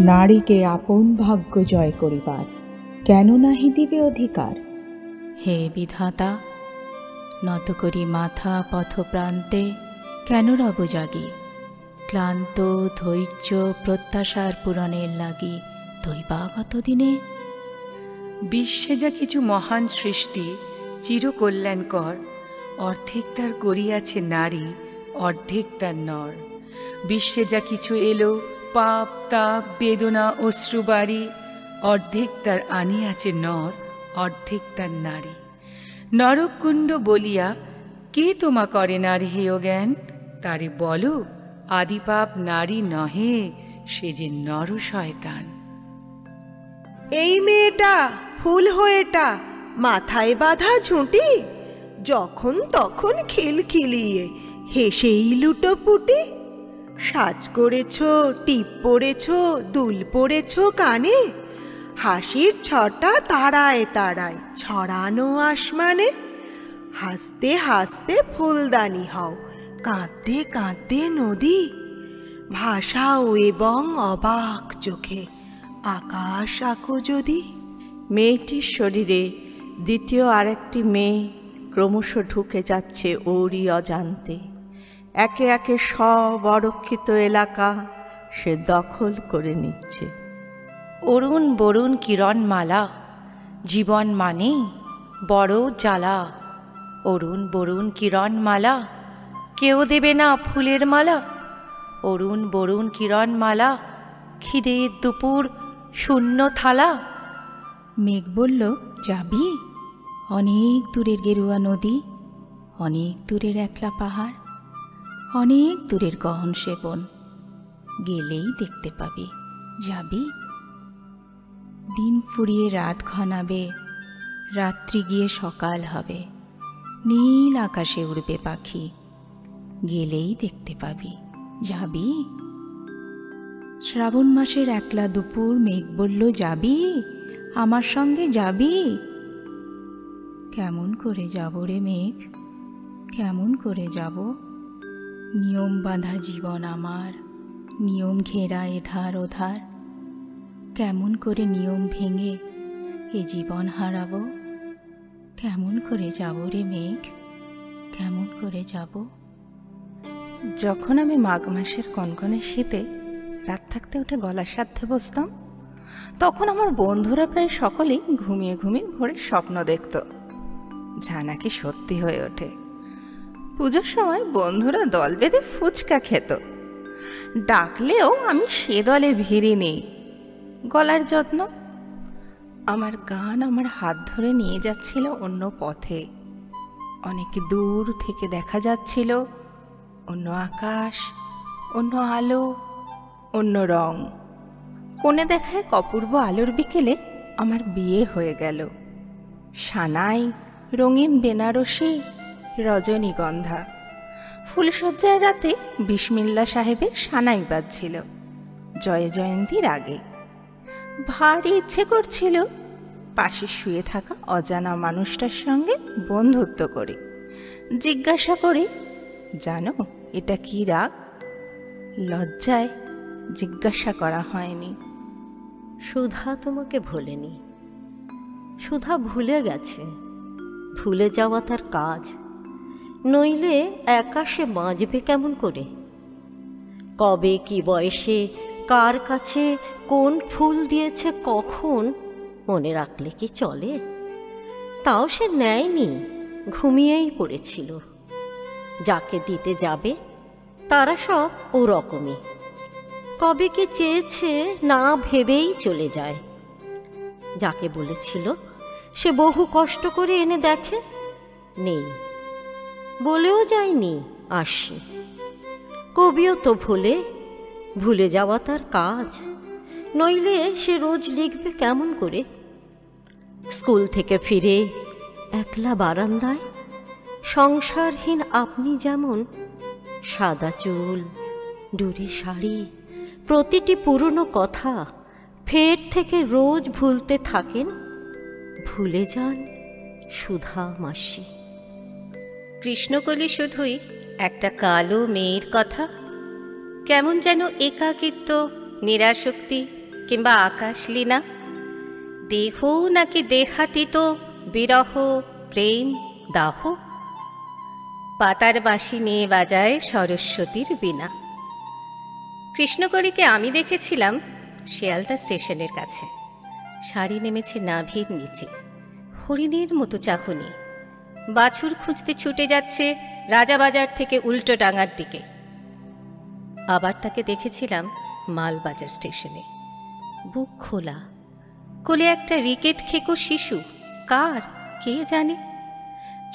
নারীকে আপন ভাগ্য জয় করিবার কেন নাহি দিবে অধিকার? হে বিধাতা, নত করি মাথা পথপ্রান্তে, কেন রব জাগি? ক্লান্ত ধৈর্য প্রত্যাশার পূরণের লাগি দৈবাগত দিনে। বিশ্বে যা কিছু মহান সৃষ্টি চিরকল্যাণকর, অর্ধেক তার করিয়াছে নারী, অর্ধেক তার নর। বিশ্বে যা কিছু এলো পাপ তাপ বেদনা অশ্রুবাড়ি, অর্ধেক তার আনিয়াছে নর, অর্ধেক তার নারী। নরকুণ্ড বলিয়া কে তোমা করে নারী হেয় জ্ঞান? তারে বলো আদিপাপ নারী নহে, সে যে নর শয়তান। এই মেয়েটা ফুল হয়েটা, মাথায় বাঁধা ঝুঁটি, যখন তখন খিলখিলিয়ে হেসেই লুটোপুটি। সাজ করেছ, টিপ পড়েছ, দুল পড়েছ কানে, হাসির ছটা তারায় তারায় ছড়ানো আসমানে। হাসতে হাসতে ফুলদানি হও, কাঁদতে কাঁদতে নদী, ভাষাও এবং অবাক চোখে আকাশ আঁকো যদি। মেয়েটির শরীরে দ্বিতীয় আরেকটি মেয়ে ক্রমশ ঢুকে যাচ্ছে ওরই অজান্তে। একে একে সব অরক্ষিত এলাকা সে দখল করে নিচ্ছে। অরুণ বরুণ কিরণমালা, জীবন মানে বড় জ্বালা। অরুণ বরুণ কিরণমালা, কেউ দেবে না ফুলের মালা। অরুণ বরুণ কিরণমালা, খিদের দুপুর শূন্য থালা। মেঘ বলল, যাবি? অনেক দূরের গেরুয়া নদী, অনেক দূরের একলা পাহাড়, অনেক দূরের গহন সেবন, গেলেই দেখতে পাবি। যাবি? দিন ফুরিয়ে রাত ঘনাবে, রাত্রি গিয়ে সকাল হবে, নীল আকাশে উড়বে পাখি, গেলেই দেখতে পাবি। যাবি? শ্রাবণ মাসের একলা দুপুর মেঘ বলল, যাবি? আমার সঙ্গে যাবি? কেমন করে যাব রে মেঘ, কেমন করে যাব? নিয়ম বাঁধা জীবন আমার, নিয়ম ঘেরা এধার ওধার, কেমন করে নিয়ম ভেঙে এ জীবন হারাবো? কেমন করে যাব রে মেঘ, কেমন করে যাব? যখন আমি মাঘ মাসের কনকনে শীতে রাত থাকতে উঠে গলার সাধ্যে বসতাম, তখন আমার বন্ধুরা প্রায় সকলেই ঘুমিয়ে ঘুমিয়ে ভোরে স্বপ্ন দেখত, যা নাকি সত্যি হয়ে ওঠে। পুজোর সময় বন্ধুরা দল বেঁধে ফুচকা খেত, ডাকলেও আমি সে দলে ভিড়িনি। গলার যত্ন, আমার গান আমার হাত ধরে নিয়ে যাচ্ছিল অন্য পথে। অনেক দূর থেকে দেখা যাচ্ছিল অন্য আকাশ, অন্য আলো, অন্য রং। কোণে দেখায় অপূর্ব আলোর বিকেলে আমার বিয়ে হয়ে গেল। সানাই, রঙিন বেনারসি, রজনীগন্ধা, ফুলশয্যার রাতে বিসমিল্লা সাহেবের সানাই বাজছিল জয় জয়ন্তীর আগে। ভারী ইচ্ছে করছিল পাশে শুয়ে থাকা অজানা মানুষটার সঙ্গে বন্ধুত্ব করি, জিজ্ঞাসা করি, জানো এটা কি রাগ? লজ্জায় জিজ্ঞাসা করা হয়নি। সুধা তোমাকে ভোলেনি, সুধা ভুলে গেছে। ভুলে যাওয়া তার কাজ, নইলে একা সে বাঁচবে কেমন করে? কবে কি বয়সে কার কাছে কোন ফুল দিয়েছে কখন মনে রাখলে কি চলে? তাও সে নেয়নি, ঘুমিয়েই পড়েছিল। যাকে দিতে যাবে তারা সব ওরকমই, কবে কি চেয়েছে না ভেবেই চলে যায়। যাকে বলেছিল সে বহু কষ্ট করে এনে দেখে নেই, বলেও যায়নি আসি। কবিও তো ভুলে যাওয়া তার কাজ, নইলে সে রোজ লিখবে কেমন করে? স্কুল থেকে ফিরে একলা বারান্দায় সংসারহীন আপনি যেমন, সাদা চুল, ডুরি শাড়ি, প্রতিটি পুরনো কথা ফের থেকে রোজ ভুলতে থাকেন। ভুলে যান সুধা মাসি। কৃষ্ণকলি শুধুই একটা কালো মেয়ের কথা, কেমন যেন একাকিত্ব, নিরাসক্তি, কিংবা আকাশলীনা, দেহ নাকি দেহাতীত বিরহ প্রেম দাহ, পাতার বাঁশি নিয়ে বাজায় সরস্বতীর বীণা। কৃষ্ণকলিকে আমি দেখেছিলাম শিয়ালদা স্টেশনের কাছে। শাড়ি নেমেছে নাভির নিচে, হরিণের মতো চাকুনি, বাছুর খুঁজতে ছুটে যাচ্ছে রাজাবাজার থেকে উল্টো ডাঙার দিকে। আবার তাকে দেখেছিলাম মালবাজার স্টেশনে, বুক খোলা, কোলে একটা রিকেট খেকো শিশু, কার কে জানে।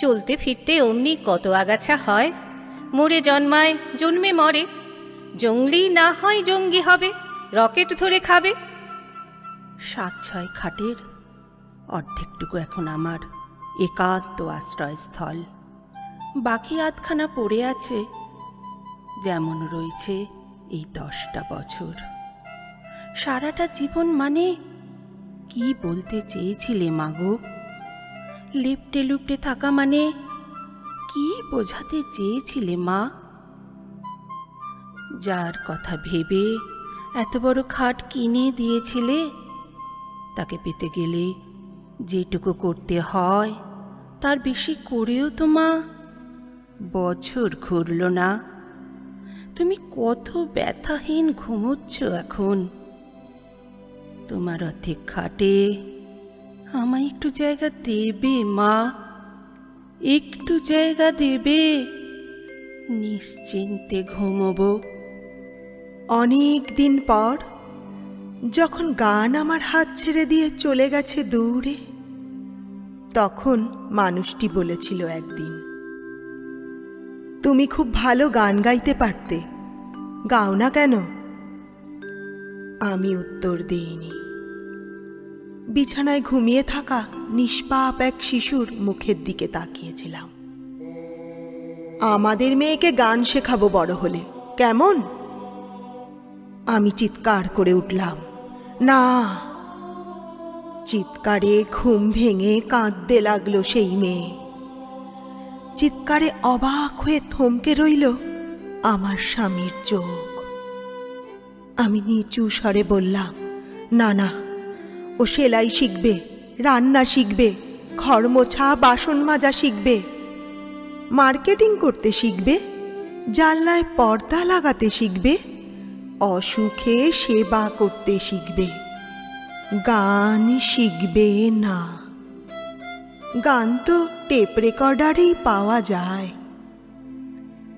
চলতে ফিরতে অমনি কত আগাছা হয়, মরে জন্মায় জন্মে মরে, জঙ্গলি না হয় জঙ্গি হবে, রকেট ধরে খাবে। ৭-৬ খাটের অর্ধেকটুকু এখন আমার একান্ত আশ্রয়স্থল, বাকি আধখানা পড়ে আছে যেমন রয়েছে এই 10টা বছর। সারাটা জীবন মানে কি বলতে চেয়েছিলে মাগো? লিপটে লুপটে থাকা মানে কি বোঝাতে চেয়েছিলে মা? যার কথা ভেবে এত বড় খাট কিনে দিয়েছিলে, তাকে পেতে গেলে যেটুকু করতে হয় তার বেশি করেও তো মা বছর ঘুরল না। তুমি কত ব্যথাহীন ঘুমোচ্ছ এখন। তোমার অর্ধেক খাটে আমায় একটু জায়গা দেবে মা? একটু জায়গা দেবে? নিশ্চিন্তে ঘুমোবো। অনেক দিন পর যখন গান আমার হাত ছেড়ে দিয়ে চলে গেছে দূরে, তখন মানুষটি বলেছিল একদিন, তুমি খুব ভালো গান গাইতে পারতে, গাও না কেন? আমি উত্তর দিইনি। বিছানায় ঘুমিয়ে থাকা নিষ্পাপ এক শিশুর মুখের দিকে তাকিয়েছিলাম। আমাদের মেয়েকে গান শেখাবো বড় হলে, কেমন? আমি চিৎকার করে উঠলাম, না। চিৎকারে ঘুম ভেঙে কাঁদতে লাগলো সেই মেয়ে। চিৎকারে অবাক হয়ে থমকে রইল আমার স্বামীর চোখ। আমি নিচু স্বরে বললাম, না না, ও সেলাই শিখবে, রান্না শিখবে, ঘর মোছা বাসন মাজা শিখবে, মার্কেটিং করতে শিখবে, জানলায় পর্দা লাগাতে শিখবে, অসুখে সেবা করতে শিখবে, গান শিখবে না। গান তো টেপ রেকর্ডারেই পাওয়া যায়।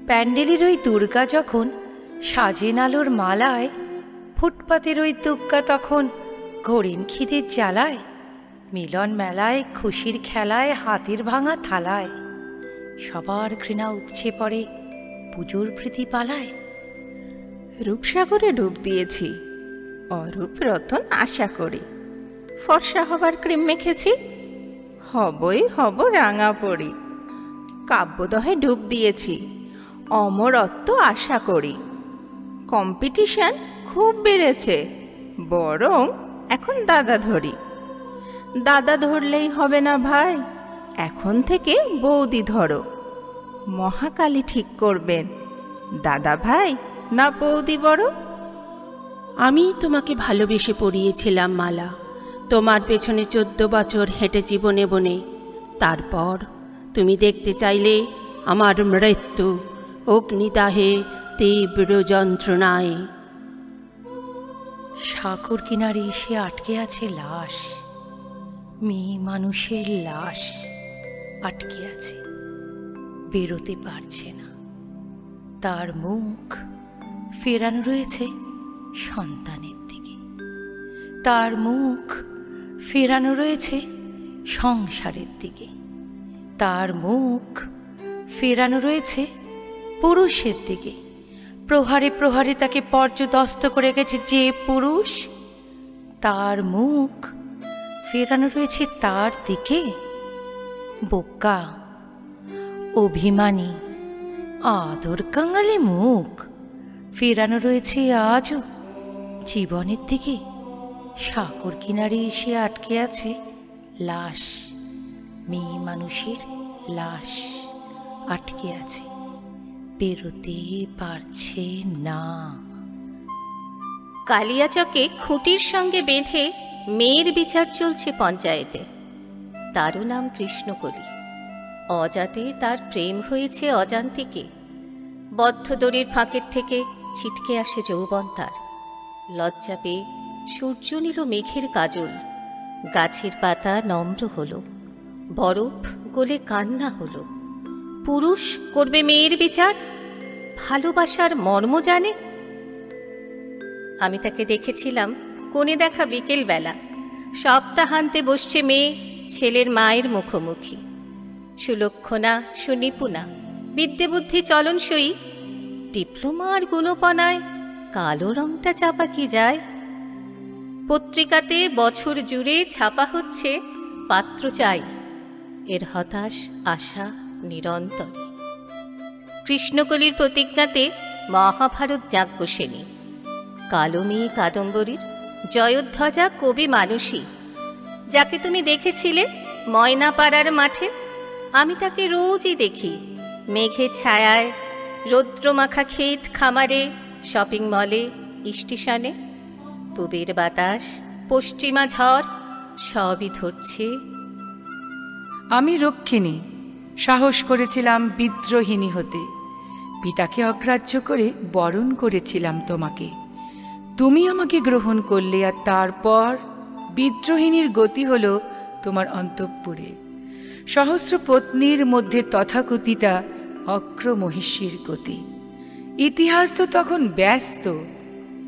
প্যান্ডেলের ওই দুর্গা যখন সাজেন আলোর মালায়, ফুটপাতের ওই দুগ্গা তখন ঘোরেন খিদের জ্বালায়, মিলন মেলায় খুশির খেলায় হাতের ভাঙা থালায়, সবার ঘৃণা উপচে পড়ে পুজোর প্রীতি পালায়। রূপসাগরে ডুব দিয়েছি, অরূপ রতন আশা করি, ফর্সা হবার ক্রিম মেখেছি, হবই হব রাঙা পড়ি। কাব্যদহে ডুব দিয়েছি, অমরত্ব আশা করি। কম্পিটিশন খুব বেড়েছে, বরং এখন দাদা ধরি। দাদা ধরলেই হবে না ভাই, এখন থেকে বৌদি ধরো। মহাকালী ঠিক করবেন, দাদা ভাই না বৌদি বড়। আমি তোমাকে ভালোবেসে পড়িয়েছিলাম মালা, তোমার পেছনে 14 বছর হেঁটেছি বনে বনে। তারপর তুমি দেখতে চাইলে আমার মৃত্যু অগ্নিদাহে তীব্র যন্ত্রণায়। সাগর কিনারে এসে আটকে আছে লাশ, মেয়ে মানুষের লাশ আটকে আছে, বেরোতে পারছে না। তার মুখ ফেরানো রয়েছে সন্তানের দিকে, তার মুখ ফেরানো রয়েছে সংসারের দিকে, তার মুখ ফেরানো রয়েছে পুরুষের দিকে। প্রহারে প্রহারে তাকে পর্যদস্ত করে গেছে যে পুরুষ, তার মুখ ফেরানো রয়েছে তার দিকে। বোকা, অভিমানী, আদর কাঙালি মুখ ফেরানো রয়েছে আজও জীবনের দিকে। সাগর কিনারে এসে আটকে আছে লাশ, মেয়ে মানুষের লাশ আটকে আছে, বেরোতে পারছে না। কালিয়াচকে খুঁটির সঙ্গে বেঁধে মেয়ের বিচার চলছে পঞ্চায়েতে। তারও নাম কৃষ্ণকলি। অজাতে তার প্রেম হয়েছে অজান্তিকে। বদ্ধ দড়ির ফাঁকের থেকে ছিটকে আসে যৌবন তার। লজ্জা পেয়ে সূর্য নিল মেঘের কাজল। গাছের পাতা নম্র হল, বরফ গলে কান্না হল। পুরুষ করবে মেয়ের বিচার, ভালোবাসার মর্ম জানে। আমি তাকে দেখেছিলাম কোণে দেখা বিকেলবেলা। সপ্তাহান্তে বসছে মেয়ে ছেলের মায়ের মুখোমুখি। সুলক্ষণা, সুনিপুণা, বিদ্যে বুদ্ধি চলনসই। ডিপ্লোমার গুণপনায় কালো রংটা চাপা কি যায়। পত্রিকাতে বছর জুড়ে ছাপা হচ্ছে পাত্র চাই। এর হতাশ আশা নিরন্তরে। কৃষ্ণকলির প্রতিজ্ঞাতে মহাভারত যাজ্ঞসেনী। কালো মেয়ে কাদম্বরীর জয়োধ্বজা কবি মানসী, যাকে তুমি দেখেছিলে ময়নাপাড়ার মাঠে। আমি তাকে রোজই দেখি মেঘের ছায়ায়, রৌদ্রমাখা ক্ষেত খামারে, শপিং মলে, স্টেশনে। পূবের বাতাস, পশ্চিমা ঝড় সবই ধরছে। আমি রক্ষিণী, সাহস করেছিলাম বিদ্রোহিণী হতে। পিতাকে অগ্রাহ্য করে বরণ করেছিলাম তোমাকে। তুমি আমাকে গ্রহণ করলে, আর তারপর বিদ্রোহিণীর গতি হল তোমার অন্তঃপুরে। সহস্র পত্নীর মধ্যে তথাকথিতা অগ্রমহিষীর গতি। ইতিহাস তো তখন ব্যস্ত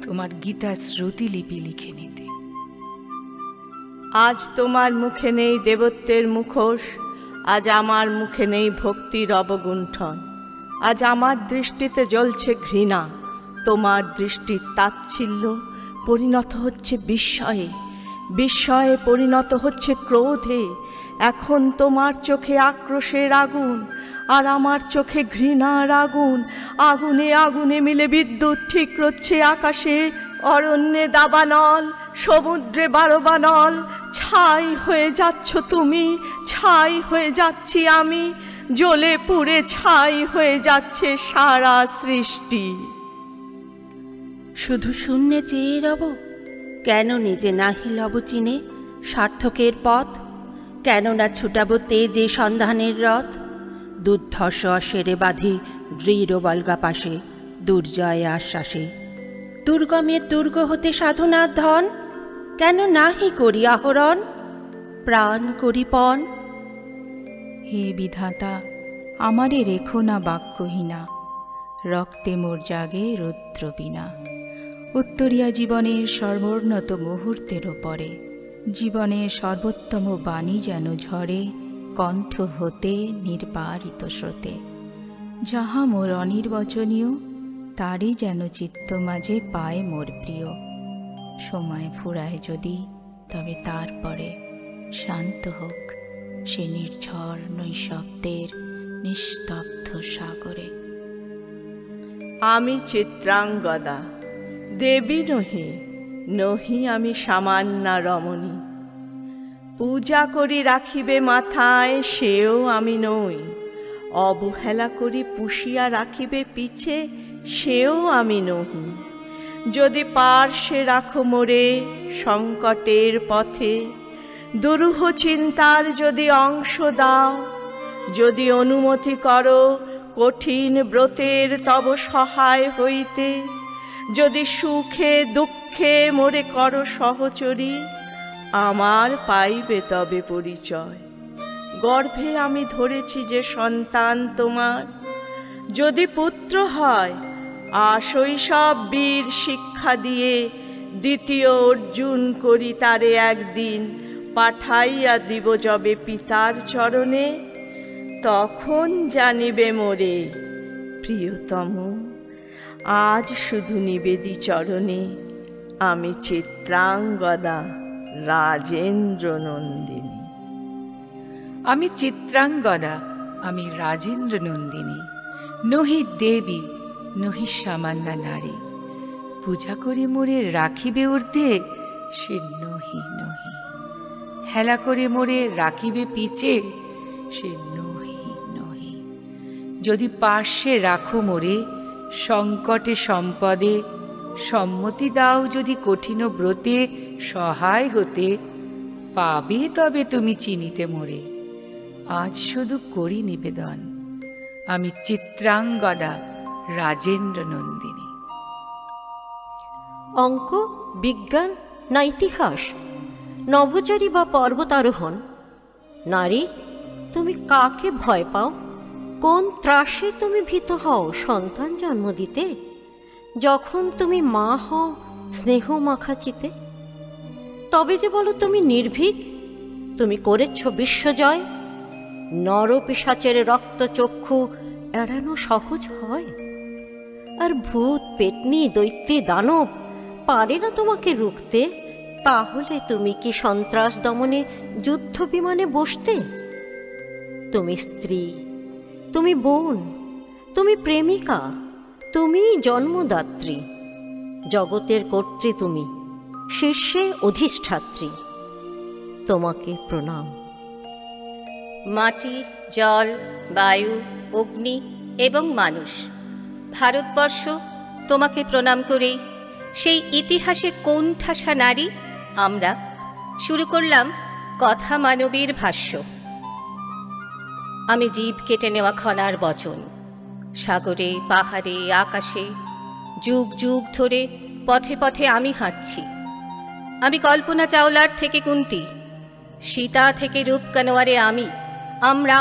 তোমার গীতা শ্রুতিলিপি লিখে নিতে। আজ তোমার মুখে নেই দেবত্বের মুখোশ, আজ আমার মুখে নেই ভক্তির অবগুণ্ঠন। আজ আমার দৃষ্টিতে জ্বলছে ঘৃণা, তোমার দৃষ্টির তাচ্ছিল্য পরিণত হচ্ছে বিস্ময়ে, বিস্ময়ে পরিণত হচ্ছে ক্রোধে। এখন তোমার চোখে আক্রোশের আগুন, আর আমার চোখে ঘৃণার আগুন। আগুনে আগুনে মিলে বিদ্যুৎ ঠিকরোচ্ছে আকাশে। অরণ্যে দাবানল, সমুদ্রে বারবানল। ছাই হয়ে যাচ্ছ তুমি, ছাই হয়ে যাচ্ছি আমি। জ্বলে পুড়ে ছাই হয়ে যাচ্ছে সারা সৃষ্টি। শুধু শূন্যে চেয়ে রব, কেন নিজে নাহি লব চিনে সার্থকের পথ? কেন না ছুটাব তেজে সন্ধানের রথ? দুর্ধর্ষ অশেরে বাঁধি দৃঢ় বলগা পাশে, দুর্জয় আশ্বাসে। দুর্গমের দুর্গ হতে সাধনার ধন, কেন নাহি করি আহরণ? প্রাণ করি পণ। হে বিধাতা, আমারে রেখো না বাক্যহীনা। রক্তে মোর জাগে রৌদ্র বিনা। উত্তরিয়া জীবনের সর্বোন্নত মুহূর্তেরও পরে। জীবনের সর্বোত্তম বাণী যেন ঝরে কণ্ঠ হতে নির্বারিত স্রোতে। যাহা মোর অনির্বচনীয়, তারই যেন চিত্ত মাঝে পায় মোর প্রিয়। সময় ফুরায় যদি, তবে তারপরে শান্ত হোক সে নির্ঝর নৈশব্দের নিস্তব্ধ সাগরে। আমি চিত্রাঙ্গদা, দেবী নহি, নহি আমি সামান্যা রমণী। পূজা করি রাখিবে মাথায়, সেও আমি নই। অবহেলা করি পুষিয়া রাখিবে পিছে, সেও আমি নহি। যদি পার্শ্বে রাখো মোরে সংকটের পথে, দুরূহ চিন্তার যদি অংশ দাও, যদি অনুমতি করো কঠিন ব্রতের তব সহায় হইতে, যদি সুখে দুঃখে মোরে করো সহচরী, আমার পাইবে তবে পরিচয়। গর্ভে আমি ধরেছি যে সন্তান তোমার, যদি পুত্র হয় আশৈশব বীর শিক্ষা দিয়ে, দ্বিতীয় অর্জুন করি তারে একদিন, পাঠাইয়া দিব যবে পিতার চরণে। তখন জানিবে মোরে প্রিয়তম, আজ শুধু নিবেদি চরণে আমি চিত্রাঙ্গদা রাজেন্দ্র নন্দিনী। আমি চিত্রাঙ্গদা, আমি রাজেন্দ্র নন্দিনী। নহি দেবী, নহি সামান্যা নারী। পূজা করে মোরে রাখিবে ঊর্ধ্বে, সে নহি নহি। হেলা করে মোরে রাখিবে পিছে, সে নহি নহি। যদি পার্শ্বে রাখো মোরে সংকটে সম্পদে, সম্মতি দাও যদি কঠিন ব্রতে সহায় হতে, পাবে তবে তুমি চিনিতে মোরে। আজ শুধু করি নিবেদন, আমি চিত্রাঙ্গদা রাজেন্দ্র নন্দিনী। অঙ্ক, বিজ্ঞান না ইতিহাস, নভোচারী বা পর্বতারোহণ? নারী, তুমি কাকে ভয় পাও? কোন ত্রাসে তুমি ভীত হও সন্তান জন্ম দিতে, যখন তুমি মা হও স্নেহ মাখাচিতে? তবে যে বলো তুমি নির্ভীক, তুমি করেছ বিশ্বজয়। নরপিশাচের রক্তচক্ষু এড়ানো সহজ হয়? আর ভূত পেতনি দৈত্যী দানব পারে না তোমাকে রুখতে, তাহলে তুমি কি সন্ত্রাস দমনে যুদ্ধ বিমানে বসতে? তুমি স্ত্রী, তুমি বোন, তুমি প্রেমিকা, তুমি জন্মদাত্রী, জগতের কর্ত্রী তুমি, শীর্ষে অধিষ্ঠাত্রী। তোমাকে প্রণাম। মাটি, জল, বায়ু, অগ্নি এবং মানুষ, ভারতবর্ষ তোমাকে প্রণাম করেই সেই ইতিহাসে কোণঠাসা নারী আমরা শুরু করলাম কথা মানবীর ভাষ্য। আমি জীব কেটে নেওয়া খনার বচন, সাগরে পাহাড়ে আকাশে যুগ যুগ ধরে পথে পথে আমি হাঁটছি। আমি কল্পনা চাওলার থেকে কুন্তি, সীতা থেকে রূপকানোয়ারে আমি, আমরা।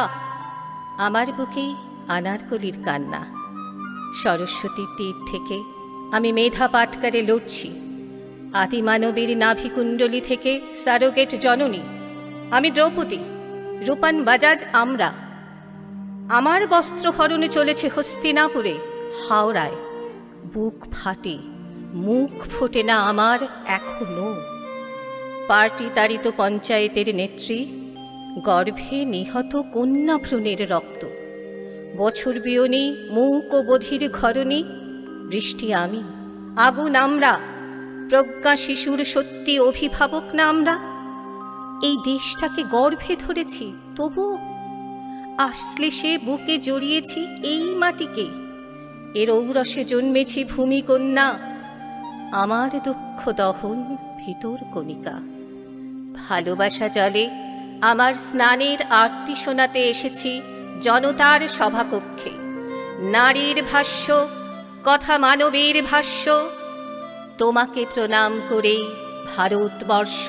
আমার বুকেই আনারকলির কান্না। সরস্বতীর তীর থেকে আমি মেধা পাটকারে লড়ছি। আদিমানবের নাভিকুণ্ডলী থেকে সারোগেট জননী আমি দ্রৌপদী, রূপান বাজাজ আমরা। আমার বস্ত্রহরণে চলেছে হস্তিনাপুরে, হাওড়ায়। বুক ফাটে, মুখ ফোটে না আমার এখনো। পার্টি তাড়িত পঞ্চায়েতের নেত্রী, গর্ভে নিহত কন্যা ভ্রূণের রক্ত। বছর বিয়নী মুক ও বধির ঘরণী, বৃষ্টি আমি, আগুন আমরা। প্রজ্ঞা শিশুর সত্যি অভিভাবক না আমরা? এই দেশটাকে গর্ভে ধরেছি, তবু আশ্লেষে বুকে জড়িয়েছি এই মাটিকে। এর ঔরসে জন্মেছি ভূমিকন্যা, আমার দুঃখ দহন ভিতর কণিকা। ভালোবাসা জলে আমার স্নানের আরতি শোনাতে এসেছি জনতার সভাকক্ষে। নারীর ভাষ্য, কথা মানবীর ভাষ্য, তোমাকে প্রণাম করেই ভারতবর্ষ